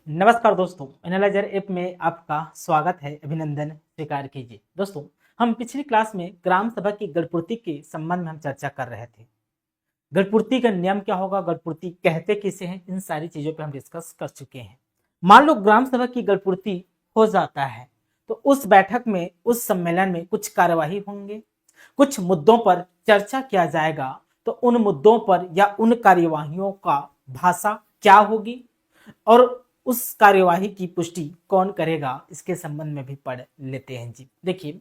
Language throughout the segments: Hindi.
नमस्कार दोस्तों, एनालाइजर ऐप में आपका स्वागत है। अभिनंदन स्वीकार कीजिए। दोस्तों, हम पिछली क्लास में ग्राम सभा की गणपूर्ति के संबंध में हम चर्चा कर रहे थे। गणपूर्ति का नियम क्या होगा, गणपूर्ति कहते किसे हैं, इन सारी चीजों पे हम डिस्कस कर चुके हैं। मान लो ग्राम सभा की गणपूर्ति हो जाता है तो उस बैठक में, उस सम्मेलन में कुछ कार्यवाही होंगे, कुछ मुद्दों पर चर्चा किया जाएगा। तो उन मुद्दों पर या उन कार्यवाहियों का भाषा क्या होगी और उस कार्यवाही की पुष्टि कौन करेगा, इसके संबंध में भी पढ़ लेते हैं जी। देखिए,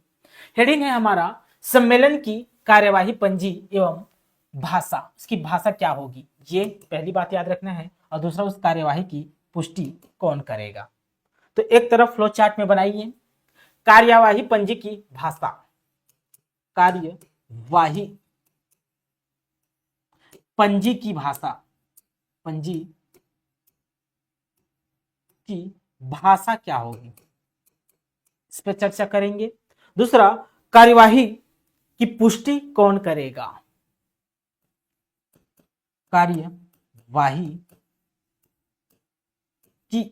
हेडिंग है हमारा सम्मेलन की कार्यवाही पंजी एवं भाषा। उसकी भाषा क्या होगी, ये पहली बात याद रखना है। और दूसरा, उस कार्यवाही की पुष्टि कौन करेगा। तो एक तरफ फ्लो चार्ट में बनाइए कार्यवाही पंजी की भाषा। कार्यवाही पंजी की भाषा, पंजी की भाषा क्या होगी, इस पर चर्चा करेंगे। दूसरा, कार्यवाही की पुष्टि कौन करेगा, कार्यवाही की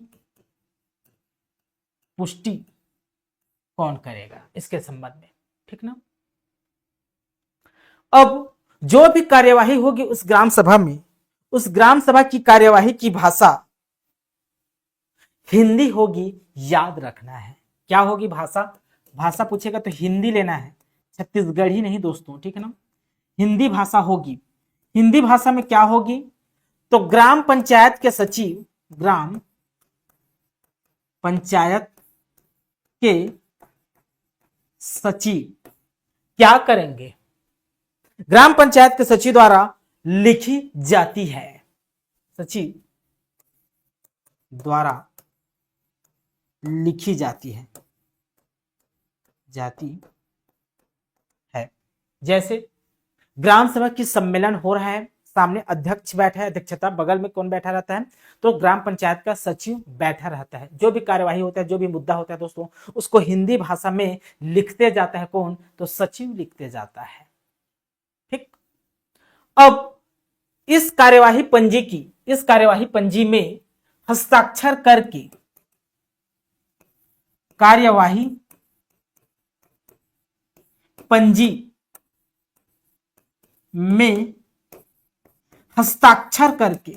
पुष्टि कौन करेगा, इसके संबंध में, ठीक ना। अब जो भी कार्यवाही होगी उस ग्राम सभा में, उस ग्राम सभा की कार्यवाही की भाषा हिंदी होगी, याद रखना है। क्या होगी भाषा, भाषा पूछेगा तो हिंदी लेना है, छत्तीसगढ़ी नहीं दोस्तों, ठीक है ना। हिंदी भाषा होगी। हिंदी भाषा में क्या होगी, तो ग्राम पंचायत के सचिव, ग्राम पंचायत के सचिव क्या करेंगे, ग्राम पंचायत के सचिव द्वारा लिखी जाती है, सचिव द्वारा लिखी जाती है जैसे ग्राम सभा की सम्मेलन हो रहा है, सामने अध्यक्ष बैठा है, अध्यक्षता बगल में कौन बैठा रहता है, तो ग्राम पंचायत का सचिव बैठा रहता है। जो भी कार्यवाही होता है, जो भी मुद्दा होता है दोस्तों, उसको हिंदी भाषा में लिखते जाता है कौन, तो सचिव लिखते जाता है, ठीक। अब इस कार्यवाही पंजी में हस्ताक्षर करके, कार्यवाही पंजी में हस्ताक्षर करके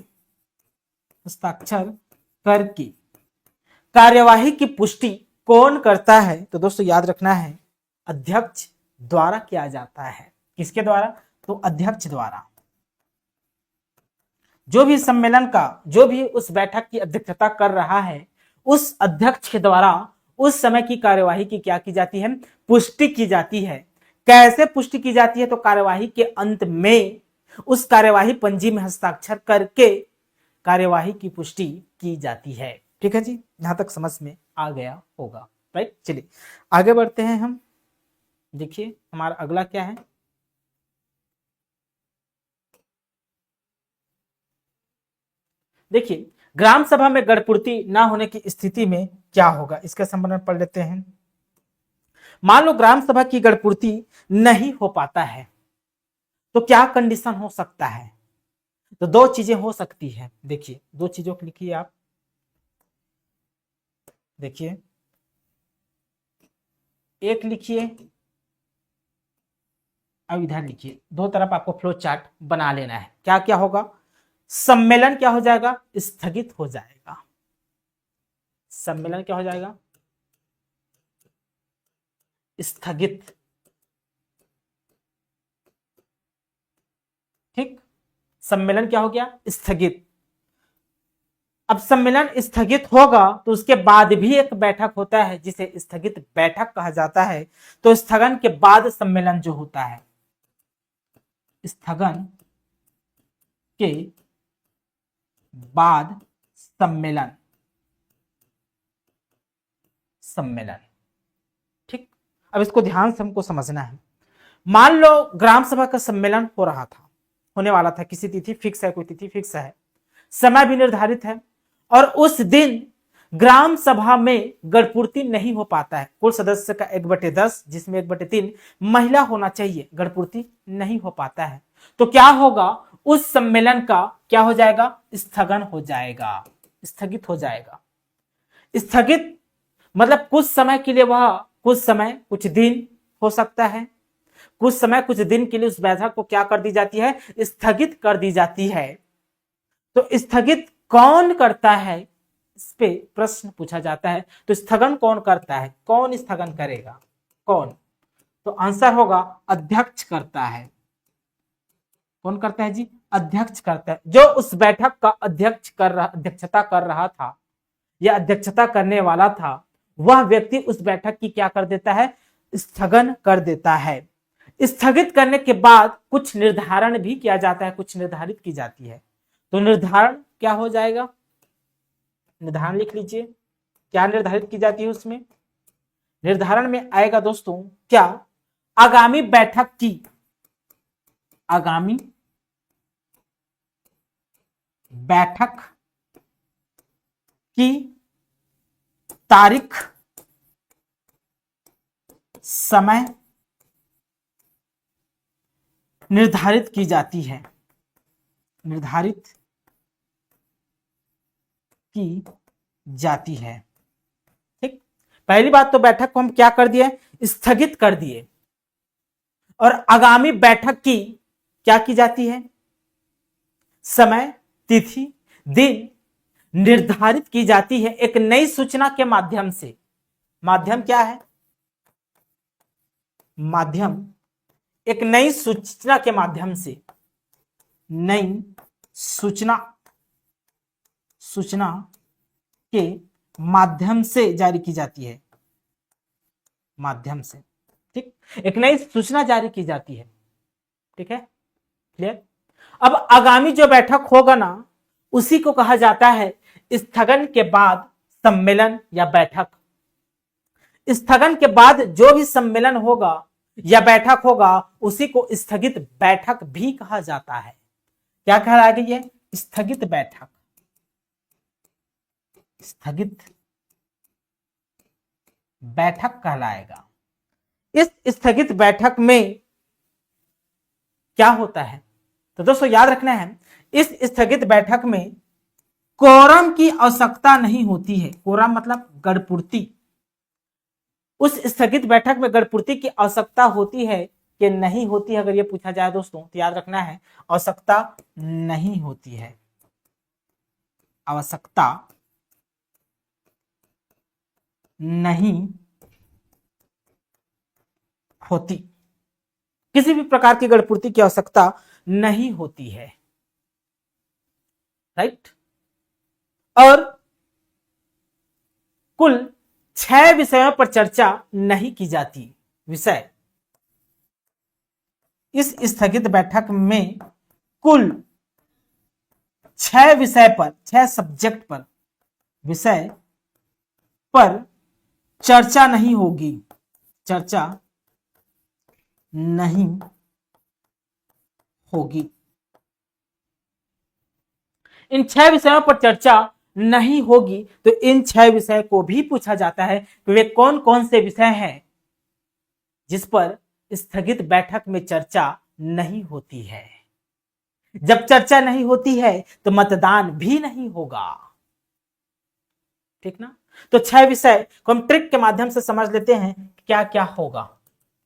कार्यवाही की पुष्टि कौन करता है, तो दोस्तों याद रखना है, अध्यक्ष द्वारा किया जाता है। किसके द्वारा, तो अध्यक्ष द्वारा। जो भी सम्मेलन का, जो भी उस बैठक की अध्यक्षता कर रहा है, उस अध्यक्ष के द्वारा उस समय की कार्यवाही की क्या की जाती है, पुष्टि की जाती है। कैसे पुष्टि की जाती है, तो कार्यवाही के अंत में उस कार्यवाही पंजी में हस्ताक्षर करके कार्यवाही की पुष्टि की जाती है, ठीक है जी। यहां तक समझ में आ गया होगा, राइट। चलिए आगे बढ़ते हैं हम। देखिए हमारा अगला क्या है, देखिए ग्राम सभा में गणपूर्ति ना होने की स्थिति में क्या होगा, इसके संबंध में पढ़ लेते हैं। मान लो ग्राम सभा की गणपूर्ति नहीं हो पाता है तो क्या कंडीशन हो सकता है, तो दो चीजें हो सकती है। देखिए दो चीजों को लिखिए आप, देखिए एक लिखिए, अब इधर लिखिए, दो तरफ आपको फ्लो चार्ट बना लेना है। क्या क्या होगा, सम्मेलन क्या हो जाएगा, स्थगित हो जाएगा। सम्मेलन क्या हो जाएगा, स्थगित, ठीक। सम्मेलन क्या हो गया, स्थगित। अब सम्मेलन स्थगित होगा तो उसके बाद भी एक बैठक होता है जिसे स्थगित बैठक कहा जाता है। तो स्थगन के बाद सम्मेलन जो होता है, स्थगन के बाद सम्मेलन, ठीक। अब इसको ध्यान से हमको समझना है। मान लो ग्राम सभा का सम्मेलन हो रहा था, होने वाला था, किसी तिथि फिक्स है, कोई तिथि फिक्स है, समय भी निर्धारित है, और उस दिन ग्राम सभा में गणपूर्ति नहीं हो पाता है। कुल सदस्य का 1/10 जिसमें 1/3 महिला होना चाहिए, गणपूर्ति नहीं हो पाता है, तो क्या होगा, उस सम्मेलन का क्या हो जाएगा, स्थगन हो जाएगा, स्थगित हो जाएगा। स्थगित मतलब कुछ समय के लिए, वह कुछ समय कुछ दिन हो सकता है, कुछ समय कुछ दिन के लिए उस बैठक को क्या कर दी जाती है, स्थगित कर दी जाती है। तो स्थगित कौन करता है, इस पे प्रश्न पूछा जाता है। तो स्थगन कौन करता है, कौन स्थगन करेगा, कौन? तो आंसर होगा अध्यक्ष करता है। कौन करता है जी? अध्यक्ष करता है। जो उस बैठक का अध्यक्षता कर रहा था या अध्यक्षता करने वाला था, वह व्यक्ति उस बैठक की क्या कर देता है, स्थगन कर देता है। स्थगित करने के बाद कुछ निर्धारण भी किया जाता है, कुछ निर्धारित की जाती है। तो निर्धारण क्या हो जाएगा, निर्धारण लिख लीजिए। क्या निर्धारित की जाती है उसमें? निर्धारण में आएगा दोस्तों क्या, आगामी बैठक की, आगामी बैठक की तारीख, समय निर्धारित की जाती है, निर्धारित की जाती है। ठीक, पहली बात तो बैठक को हम क्या कर दिए, स्थगित कर दिए। और आगामी बैठक की क्या की जाती है, समय, तिथि, दिन निर्धारित की जाती है एक नई सूचना के माध्यम से। माध्यम क्या है, माध्यम एक नई सूचना के माध्यम से, नई सूचना, सूचना के माध्यम से जारी की जाती है, माध्यम से। ठीक, एक नई सूचना जारी की जाती है। ठीक है, क्लियर? अब आगामी जो बैठक होगा ना, उसी को कहा जाता है स्थगन के बाद सम्मेलन या बैठक। स्थगन के बाद जो भी सम्मेलन होगा या बैठक होगा, उसी को स्थगित बैठक भी कहा जाता है। क्या कहलाएगा ये, स्थगित बैठक, स्थगित बैठक कहलाएगा। इस स्थगित बैठक में क्या होता है, तो दोस्तों याद रखना है, इस स्थगित बैठक में कोरम की आवश्यकता नहीं होती है। कोरम मतलब गणपूर्ति। उस स्थगित बैठक में गणपूर्ति की आवश्यकता होती है कि नहीं होती है, अगर ये पूछा जाए दोस्तों तो याद रखना है आवश्यकता नहीं होती है, आवश्यकता नहीं होती, किसी भी प्रकार की गणपूर्ति की आवश्यकता नहीं होती है। राइट, और कुल 6 विषयों पर चर्चा नहीं की जाती। विषय, इस स्थगित बैठक में कुल 6 विषय पर, 6 सब्जेक्ट पर, विषय पर चर्चा नहीं होगी, चर्चा नहीं होगी। इन 6 विषयों पर चर्चा नहीं होगी, तो इन 6 विषय को भी पूछा जाता है कि वे कौन कौन से विषय हैं जिस पर स्थगित बैठक में चर्चा नहीं होती है। जब चर्चा नहीं होती है तो मतदान भी नहीं होगा। ठीक ना, तो 6 विषय को हम ट्रिक के माध्यम से समझ लेते हैं क्या क्या होगा।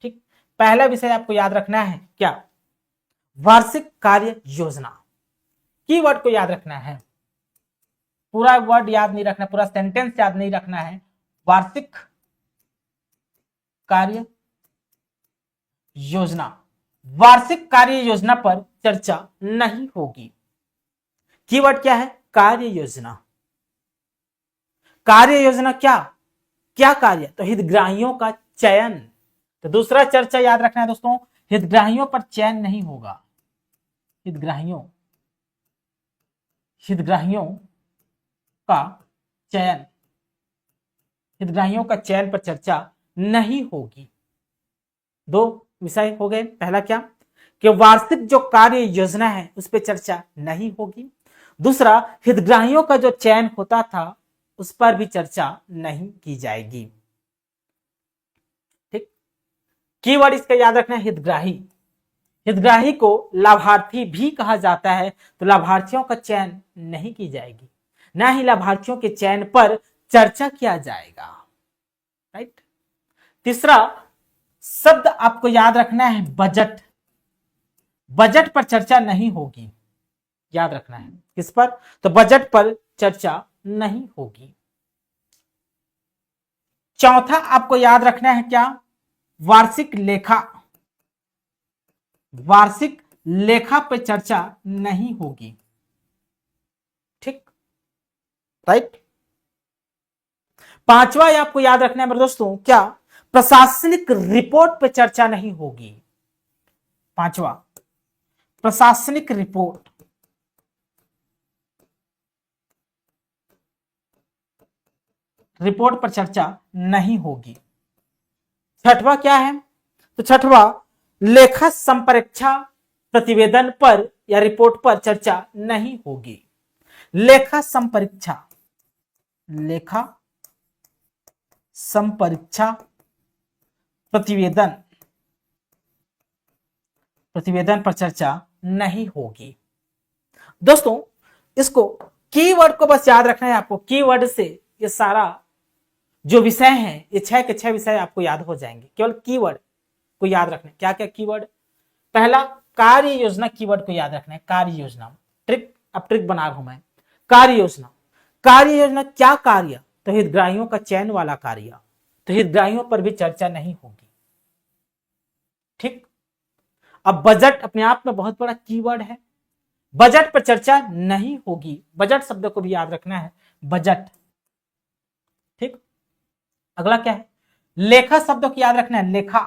ठीक, पहला विषय आपको याद रखना है क्या, वार्षिक कार्य योजना। कीवर्ड को याद रखना है, पूरा वर्ड याद नहीं रखना, पूरा सेंटेंस याद नहीं रखना है। वार्षिक कार्य योजना, वार्षिक कार्य योजना पर चर्चा नहीं होगी। कीवर्ड क्या है, कार्य योजना। कार्य योजना क्या, क्या कार्य, तो हितग्राहियों का चयन। तो दूसरा चर्चा याद रखना है दोस्तों, हितग्राहियों पर चयन नहीं होगा, हितग्राहियों, हितग्राहियों का चयन, हितग्राहियों का चयन पर चर्चा नहीं होगी। 2 विषय हो गए। पहला क्या कि वार्षिक जो कार्य योजना है उस पर चर्चा नहीं होगी। दूसरा, हितग्राहियों का जो चयन होता था उस पर भी चर्चा नहीं की जाएगी। ठीक, कीवर्ड इसका याद रखना है, हितग्राही। हितग्राही को लाभार्थी भी कहा जाता है, तो लाभार्थियों का चयन नहीं की जाएगी, ना ही लाभार्थियों के चयन पर चर्चा किया जाएगा। राइट। तीसरा शब्द आपको याद रखना है बजट। बजट पर चर्चा नहीं होगी, याद रखना है। किस पर? तो बजट पर चर्चा नहीं होगी। चौथा आपको याद रखना है क्या? वार्षिक लेखा। वार्षिक लेखा पर चर्चा नहीं होगी। ठीक, राइट। पांचवा आपको याद रखना है मेरे दोस्तों क्या? प्रशासनिक रिपोर्ट पर चर्चा नहीं होगी। पांचवा, प्रशासनिक रिपोर्ट। रिपोर्ट पर चर्चा नहीं होगी। छठवा क्या है? तो छठवा, लेखा संपरीक्षा प्रतिवेदन पर या रिपोर्ट पर चर्चा नहीं होगी। लेखा संपरीक्षा, लेखा संपरीक्षा प्रतिवेदन, प्रतिवेदन पर चर्चा नहीं होगी। दोस्तों इसको कीवर्ड को बस याद रखना है आपको। कीवर्ड से ये सारा जो विषय है, ये 6 के 6 विषय आपको याद हो जाएंगे। केवल कीवर्ड को याद रखना है। क्या क्या कीवर्ड? पहला, कार्य योजना। कीवर्ड को याद रखना है, कार्य योजना। ट्रिक, अब ट्रिक बना रहा हूं मैं। कार्य योजना, कार्य योजना क्या कार्य? तो हितग्राहियों का चयन वाला कार्य। तो हितग्राहियों पर भी चर्चा नहीं होगी। ठीक। अब बजट अपने आप में बहुत बड़ा कीवर्ड है। बजट पर चर्चा नहीं होगी। बजट शब्द को भी याद रखना है, बजट। ठीक। अगला क्या है? लेखा शब्द को याद रखना है, लेखा।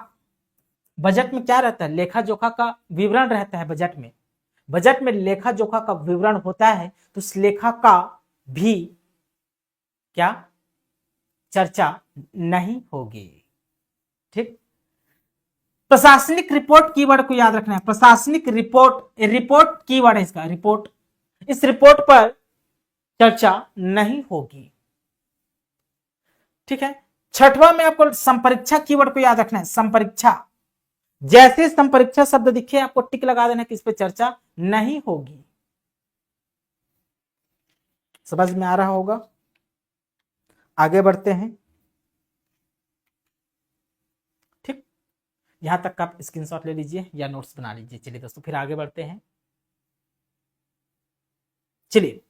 बजट में क्या रहता है? लेखा जोखा का विवरण रहता है बजट में। बजट में लेखा जोखा का विवरण होता है, तो उस लेखा का भी क्या चर्चा नहीं होगी। ठीक। प्रशासनिक रिपोर्ट कीवर्ड को याद रखना है। प्रशासनिक रिपोर्ट, रिपोर्ट कीवर्ड है इसका, रिपोर्ट। इस रिपोर्ट पर चर्चा नहीं होगी। ठीक है। छठवां में आपको संपरीक्षा कीवर्ड को याद रखना है, संपरीक्षा। जैसे संपरीक्षा शब्द दिखे आपको टिक लगा देना कि इस पर चर्चा नहीं होगी। समझ में आ रहा होगा? आगे बढ़ते हैं। ठीक, यहां तक का आप स्क्रीनशॉट ले लीजिए या नोट्स बना लीजिए। चलिए दोस्तों फिर आगे बढ़ते हैं। चलिए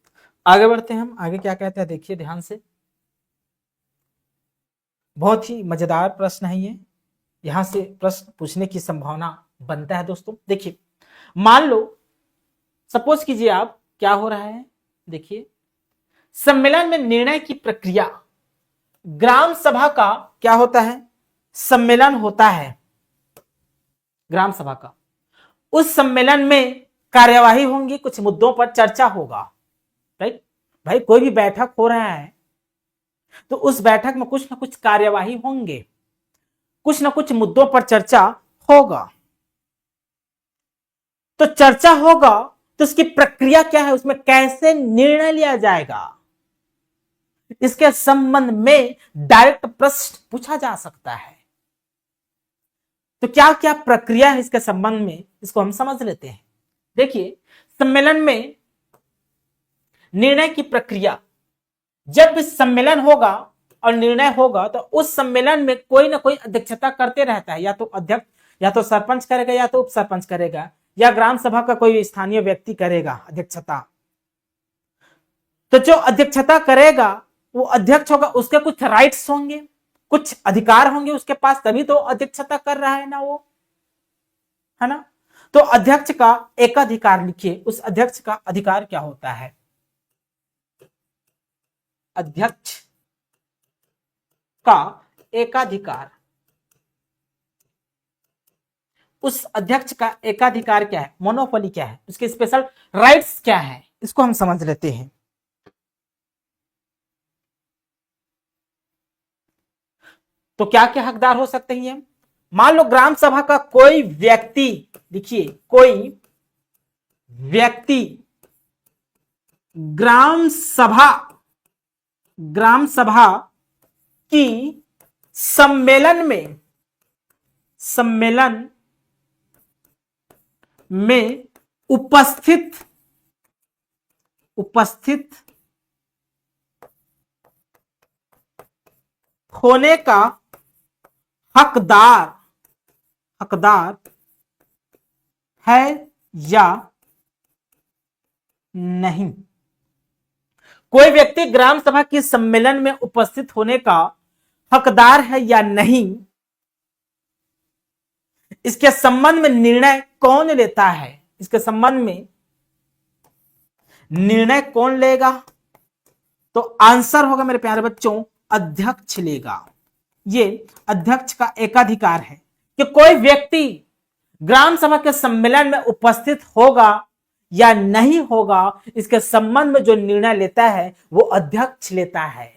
आगे बढ़ते हैं हम। आगे क्या कहते हैं देखिए ध्यान से। बहुत ही मजेदार प्रश्न है ये। यहां से प्रश्न पूछने की संभावना बनता है दोस्तों। देखिए मान लो, सपोज कीजिए आप, क्या हो रहा है देखिए, सम्मेलन में निर्णय की प्रक्रिया, ग्राम सभा का क्या होता है? सम्मेलन होता है ग्राम सभा का। उस सम्मेलन में कार्यवाही होंगी, कुछ मुद्दों पर चर्चा होगा। राइट भाई, कोई भी बैठक हो रहा है तो उस बैठक में कुछ ना कुछ कार्यवाही होंगे, कुछ ना कुछ मुद्दों पर चर्चा होगा। तो चर्चा होगा तो उसकी प्रक्रिया क्या है, उसमें कैसे निर्णय लिया जाएगा, इसके संबंध में डायरेक्ट प्रश्न पूछा जा सकता है। तो क्या क्या प्रक्रिया है इसके संबंध में, इसको हम समझ लेते हैं। देखिए सम्मेलन में निर्णय की प्रक्रिया, जब भी सम्मेलन होगा और निर्णय होगा तो उस सम्मेलन में कोई ना कोई अध्यक्षता करते रहता है। या तो अध्यक्ष, या तो सरपंच करेगा, या तो उप सरपंच करेगा, या ग्राम सभा का कोई स्थानीय व्यक्ति करेगा अध्यक्षता। तो जो अध्यक्षता करेगा वो अध्यक्ष होगा, उसके कुछ राइट्स होंगे, कुछ अधिकार होंगे उसके पास, तभी तो अध्यक्षता कर रहा है ना वो, है ना। तो अध्यक्ष का एकाधिकार लिखिए। उस अध्यक्ष का अधिकार क्या होता है? अध्यक्ष का एकाधिकार, उस अध्यक्ष का एकाधिकार क्या है, मोनोपोली क्या है, उसके स्पेशल राइट्स क्या है, इसको हम समझ लेते हैं। तो क्या क्या हकदार हो सकते हैं? मान लो ग्राम सभा का कोई व्यक्ति, देखिए कोई व्यक्ति ग्राम सभा की सम्मेलन में उपस्थित होने का हकदार हकदार है या नहीं। कोई व्यक्ति ग्राम सभा के सम्मेलन में उपस्थित होने का हकदार है या नहीं, इसके संबंध में निर्णय कौन लेता है। इसके संबंध में निर्णय कौन लेगा, तो आंसर होगा मेरे प्यारे बच्चों, अध्यक्ष लेगा। ये अध्यक्ष का एकाधिकार है कि कोई व्यक्ति ग्राम सभा के सम्मेलन में उपस्थित होगा या नहीं होगा, इसके संबंध में जो निर्णय लेता है वो अध्यक्ष लेता है।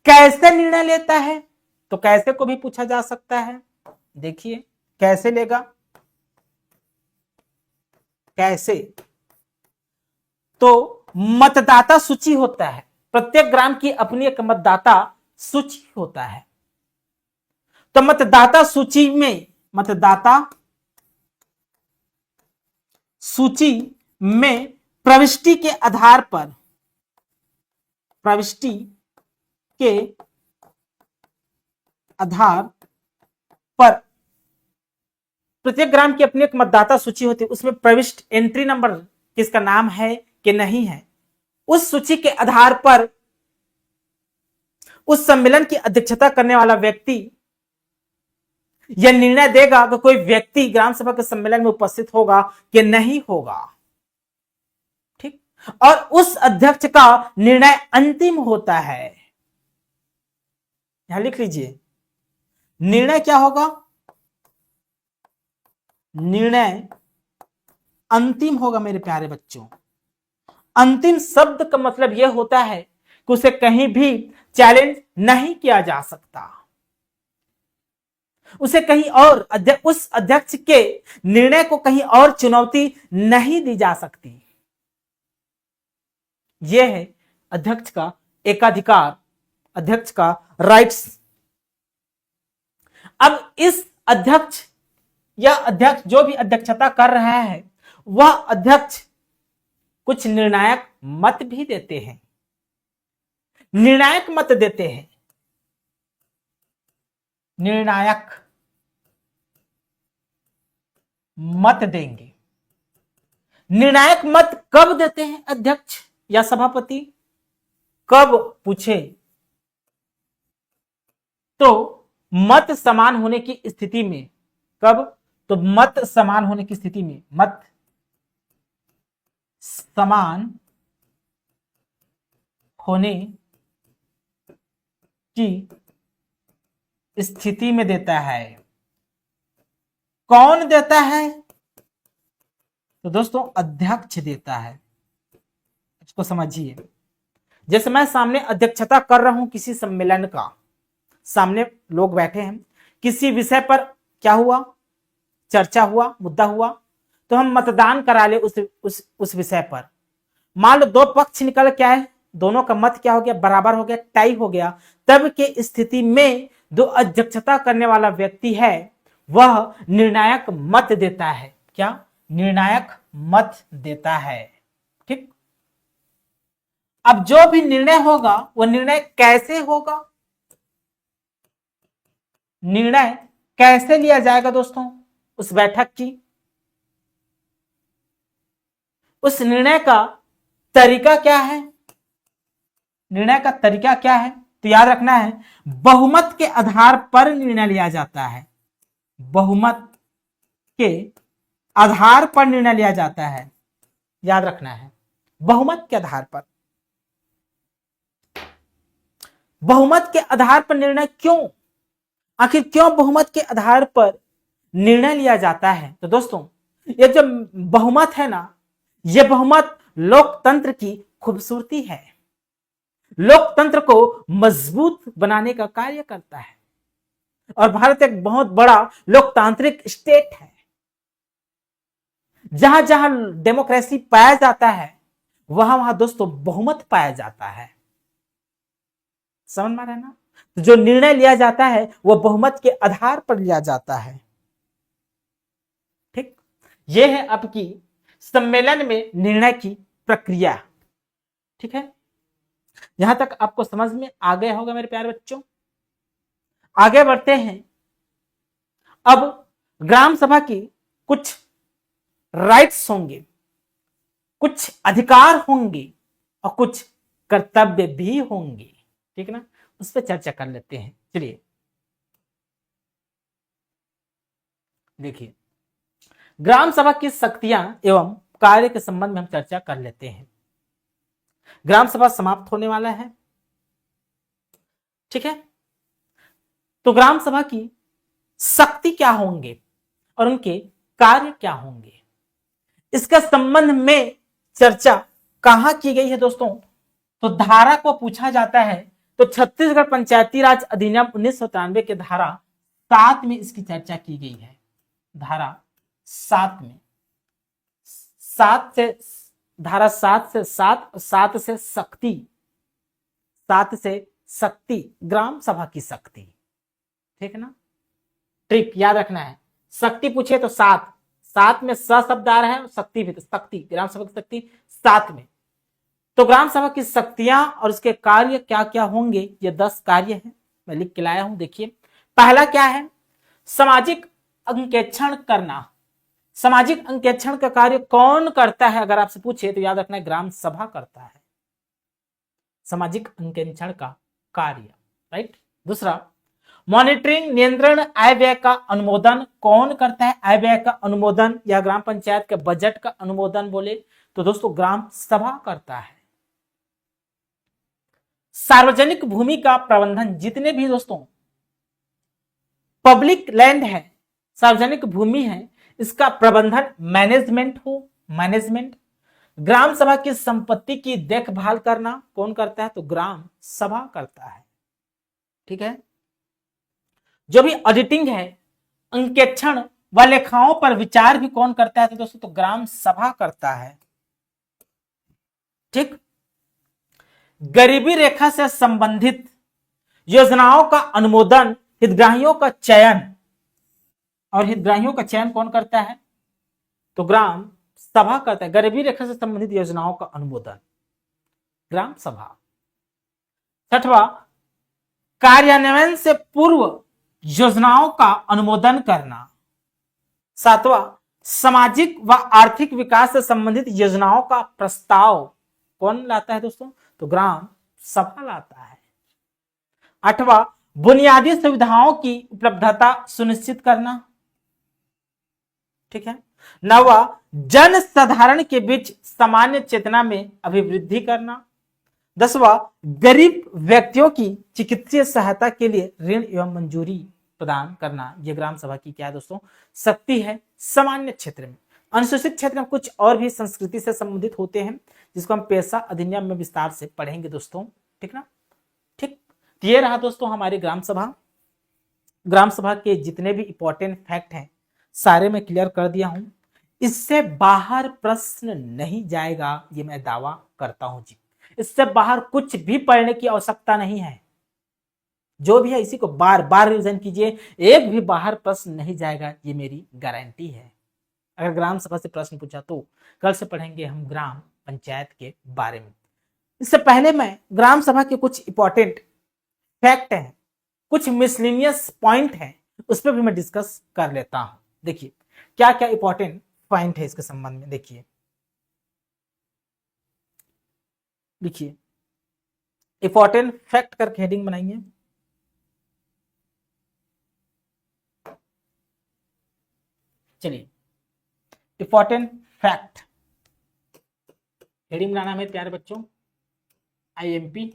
कैसे निर्णय लेता है, तो कैसे को भी पूछा जा सकता है। देखिए कैसे लेगा, कैसे, तो मतदाता सूची होता है, प्रत्येक ग्राम की अपनी एक मतदाता सूची होता है। तो मतदाता सूची में प्रविष्टि के आधार पर प्रत्येक ग्राम की अपनी एक मतदाता सूची होती है, उसमें प्रविष्ट एंट्री नंबर किसका नाम है कि नहीं है, उस सूची के आधार पर उस सम्मेलन की अध्यक्षता करने वाला व्यक्ति यह निर्णय देगा कि कोई व्यक्ति ग्राम सभा के सम्मेलन में उपस्थित होगा कि नहीं होगा। ठीक, और उस अध्यक्ष का निर्णय अंतिम होता है। यहां लिख लीजिए, निर्णय क्या होगा, निर्णय अंतिम होगा मेरे प्यारे बच्चों। अंतिम शब्द का मतलब यह होता है कि उसे कहीं भी चैलेंज नहीं किया जा सकता, उसे कहीं और उस अध्यक्ष के निर्णय को कहीं और चुनौती नहीं दी जा सकती। यह है अध्यक्ष का एकाधिकार, अध्यक्ष का राइट्स। अब इस अध्यक्ष या अध्यक्ष जो भी अध्यक्षता कर रहा है, वह अध्यक्ष कुछ निर्णायक मत भी देते हैं, निर्णायक मत देते हैं। निर्णायक मत देंगे। निर्णायक मत कब देते हैं अध्यक्ष या सभापति, कब पूछे तो मत समान होने की स्थिति में। कब, तो मत समान होने की स्थिति में, मत समान होने की स्थिति में देता है। कौन देता है, तो दोस्तों अध्यक्ष देता है। इसको समझिए, जैसे मैं सामने अध्यक्षता कर रहा हूं किसी सम्मेलन का, सामने लोग बैठे हैं, किसी विषय पर क्या हुआ, चर्चा हुआ, मुद्दा हुआ, तो हम मतदान करा ले उस विषय पर। मान लो दो पक्ष निकल के आए, दोनों का मत क्या हो गया, बराबर हो गया, टाई हो गया। तब के स्थिति में जो अध्यक्षता करने वाला व्यक्ति है वह निर्णायक मत देता है। क्या, निर्णायक मत देता है। ठीक, अब जो भी निर्णय होगा वह निर्णय कैसे होगा, निर्णय कैसे लिया जाएगा दोस्तों, उस बैठक की, उस निर्णय का तरीका क्या है, निर्णय का तरीका क्या है, तो याद रखना है बहुमत के आधार पर निर्णय लिया जाता है। बहुमत के आधार पर निर्णय लिया जाता है, याद रखना है, बहुमत के आधार पर। बहुमत के आधार पर निर्णय क्यों, आखिर क्यों बहुमत के आधार पर निर्णय लिया जाता है, तो दोस्तों ये जो बहुमत है ना, ये बहुमत लोकतंत्र की खूबसूरती है, लोकतंत्र को मजबूत बनाने का कार्य करता है। और भारत एक बहुत बड़ा लोकतांत्रिक स्टेट है। जहां जहां डेमोक्रेसी पाया जाता है वहां वहां दोस्तों बहुमत पाया जाता है। समझ में आ रहा है ना, तो जो निर्णय लिया जाता है वह बहुमत के आधार पर लिया जाता है। ठीक, यह है आपकी सम्मेलन में निर्णय की प्रक्रिया। ठीक है, यहां तक आपको समझ में आ गया होगा मेरे प्यारे बच्चों। आगे बढ़ते हैं। अब ग्राम सभा की कुछ राइट्स होंगे, कुछ अधिकार होंगे और कुछ कर्तव्य भी होंगे, ठीक है ना, उस पर चर्चा कर लेते हैं। चलिए देखिए, ग्राम सभा की शक्तियां एवं कार्य के संबंध में हम चर्चा कर लेते हैं। ग्राम सभा समाप्त होने वाला है, ठीक है। तो ग्राम सभा की शक्ति क्या होंगे और उनके कार्य क्या होंगे, इसका संबंध में चर्चा कहां की गई है दोस्तों? तो धारा को पूछा जाता है तो छत्तीसगढ़ पंचायती राज अधिनियम 1993 के धारा 7 में इसकी चर्चा की गई है। धारा 7 में, 7 से धारा 7 से 7 से शक्ति, 7 से शक्ति, ग्राम सभा की शक्ति, ठीक है ना। ट्रिक याद रखना है, शक्ति पूछे तो 7 में स शब्द आ रहा है, शक्ति भी, तो शक्ति, ग्राम सभा की शक्ति 7 में। तो ग्राम सभा की शक्तियां और उसके कार्य क्या क्या होंगे, ये 10 कार्य हैं, मैं लिख के लाया हूं। देखिए, पहला क्या है? सामाजिक अंकेक्षण करना। सामाजिक अंकेक्षण का कार्य कौन करता है अगर आपसे पूछे तो याद रखना है ग्राम सभा करता है, सामाजिक अंकेक्षण का कार्य, राइट। दूसरा, मॉनिटरिंग, नियंत्रण, आय व्यय का अनुमोदन कौन करता है? आय व्यय का अनुमोदन या ग्राम पंचायत के बजट का अनुमोदन बोले तो दोस्तों ग्राम सभा करता है। सार्वजनिक भूमि का प्रबंधन, जितने भी दोस्तों पब्लिक लैंड है, सार्वजनिक भूमि है, इसका प्रबंधन, मैनेजमेंट, ग्राम सभा की संपत्ति की देखभाल करना कौन करता है? तो ग्राम सभा करता है, ठीक है। जो भी ऑडिटिंग है, अंकेक्षण व लेखाओं पर विचार भी कौन करता है? तो दोस्तों तो ग्राम सभा करता है, ठीक। गरीबी रेखा से संबंधित योजनाओं का अनुमोदन, हितग्राहियों का चयन, और हितग्राहियों का चयन कौन करता है? तो ग्राम सभा करता है। गरीबी रेखा से संबंधित योजनाओं का अनुमोदन, ग्राम सभा। छठवां, कार्यान्वयन से पूर्व योजनाओं का अनुमोदन करना। सातवां, सामाजिक व आर्थिक विकास से संबंधित योजनाओं का प्रस्ताव कौन लाता है दोस्तों? तो ग्राम सभा लाता है। आठवां, बुनियादी सुविधाओं की उपलब्धता सुनिश्चित करना, ठीक है। नौवां, जन साधारण के बीच सामान्य चेतना में अभिवृद्धि करना। 10वां, गरीब व्यक्तियों की चिकित्सीय सहायता के लिए ऋण एवं मंजूरी प्रदान करना। यह ग्राम सभा की क्या है दोस्तों? शक्ति है। सामान्य क्षेत्र में, अनुसूचित क्षेत्र में कुछ और भी संस्कृति से संबंधित होते हैं जिसको हम पेशा अधिनियम में विस्तार से पढ़ेंगे दोस्तों, ठीक ना, ठीक। ये रहा दोस्तों हमारी ग्राम सभा। ग्राम सभा के जितने भी इंपॉर्टेंट फैक्ट हैं सारे मैं क्लियर कर दिया हूं। इससे बाहर प्रश्न नहीं जाएगा, ये मैं दावा करता हूं जी। इससे बाहर कुछ भी पढ़ने की आवश्यकता नहीं है। जो भी है इसी को बार बार रिवीजन कीजिए, एक भी बाहर प्रश्न नहीं जाएगा, ये मेरी गारंटी है। अगर ग्राम सभा से प्रश्न पूछा तो कल से पढ़ेंगे हम ग्राम पंचायत के बारे में। इससे पहले मैं ग्राम सभा के कुछ इंपॉर्टेंट फैक्ट हैं, कुछ मिसलिनियस पॉइंट हैं, उस पर भी मैं डिस्कस कर लेता हूं। देखिए क्या क्या इंपॉर्टेंट पॉइंट है इसके संबंध में। देखिए लिखिए, इंपॉर्टेंट फैक्ट करके हेडिंग बनाइए। चलिए, इंपॉर्टेंट फैक्ट हेडिंग बनाना है प्यारे बच्चों, आईएमपी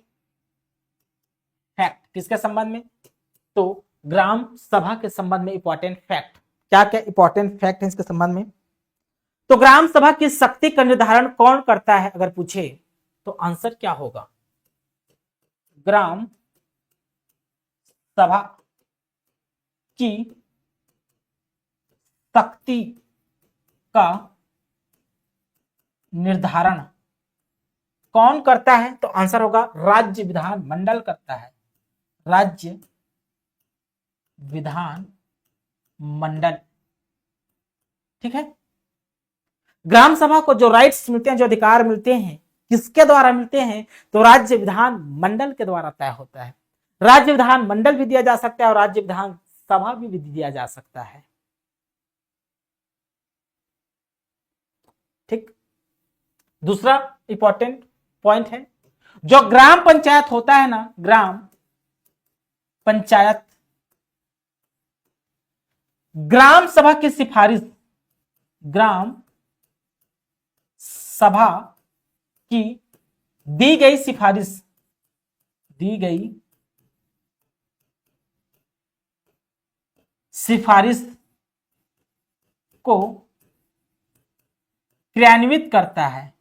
फैक्ट। किसके संबंध में? तो ग्राम सभा के संबंध में इंपॉर्टेंट फैक्ट। क्या क्या इंपॉर्टेंट फैक्ट है इसके संबंध में? तो ग्राम सभा की शक्ति का निर्धारण कौन करता है अगर पूछे तो आंसर क्या होगा? ग्राम सभा की शक्ति का निर्धारण कौन करता है? तो आंसर होगा राज्य विधान मंडल करता है, राज्य विधान मंडल, ठीक है। ग्राम सभा को जो राइट्स मिलते हैं, जो अधिकार मिलते हैं, किसके द्वारा मिलते हैं? तो राज्य विधान मंडल के द्वारा तय होता है। राज्य विधान मंडल भी दिया जा सकता है और राज्य विधान सभा भी दिया जा सकता है। ठीक। दूसरा इंपॉर्टेंट पॉइंट है, जो ग्राम पंचायत होता है ना, ग्राम पंचायत ग्राम सभा की सिफारिश, ग्राम सभा की दी गई सिफारिश, दी गई सिफारिश को क्रियान्वित करता है,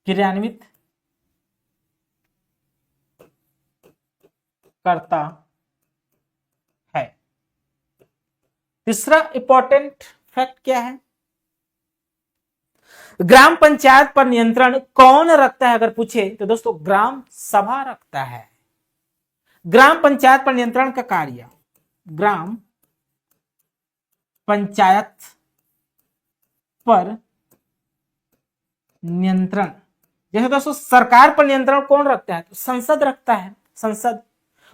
क्रियान्वित करता है। तीसरा इंपॉर्टेंट फैक्ट क्या है? ग्राम पंचायत पर नियंत्रण कौन रखता है अगर पूछे तो दोस्तों ग्राम सभा रखता है। ग्राम पंचायत पर नियंत्रण का कार्य, ग्राम पंचायत पर नियंत्रण, जैसे दोस्तों सरकार पर नियंत्रण कौन रखता है? तो संसद रखता है, संसद।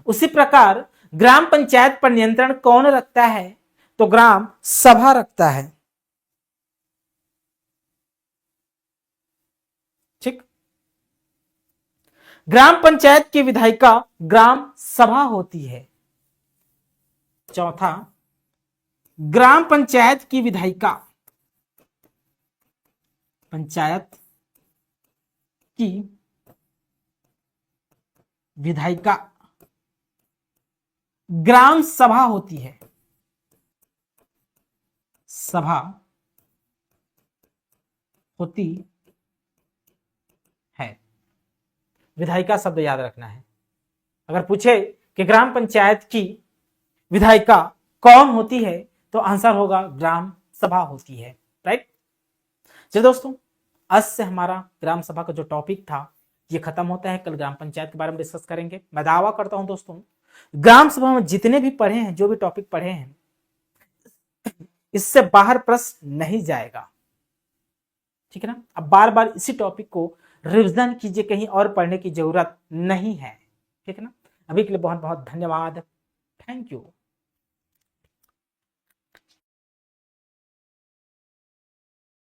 उसी प्रकार ग्राम पंचायत पर नियंत्रण कौन रखता है? तो ग्राम सभा रखता है। ठीक। ग्राम पंचायत की विधायिका ग्राम सभा होती है। चौथा, ग्राम पंचायत की विधायिका, पंचायत की विधायिका ग्राम सभा होती है, सभा होती है। विधायिका शब्द याद रखना है। अगर पूछे कि ग्राम पंचायत की विधायिका कौन होती है तो आंसर होगा ग्राम सभा होती है। राइट। चलिए दोस्तों, आज से हमारा ग्राम सभा का जो टॉपिक था ये खत्म होता है। कल ग्राम पंचायत के बारे में डिस्कस करेंगे। मैं दावा करता हूं दोस्तों, ग्राम सभा में जितने भी पढ़े हैं, जो भी टॉपिक पढ़े हैं, इससे बाहर प्रश्न नहीं जाएगा। ठीक है ना। अब बार बार इसी टॉपिक को रिवीजन कीजिए, कहीं और पढ़ने की जरूरत नहीं है। ठीक है ना। अभी के लिए बहुत बहुत धन्यवाद। Thank you.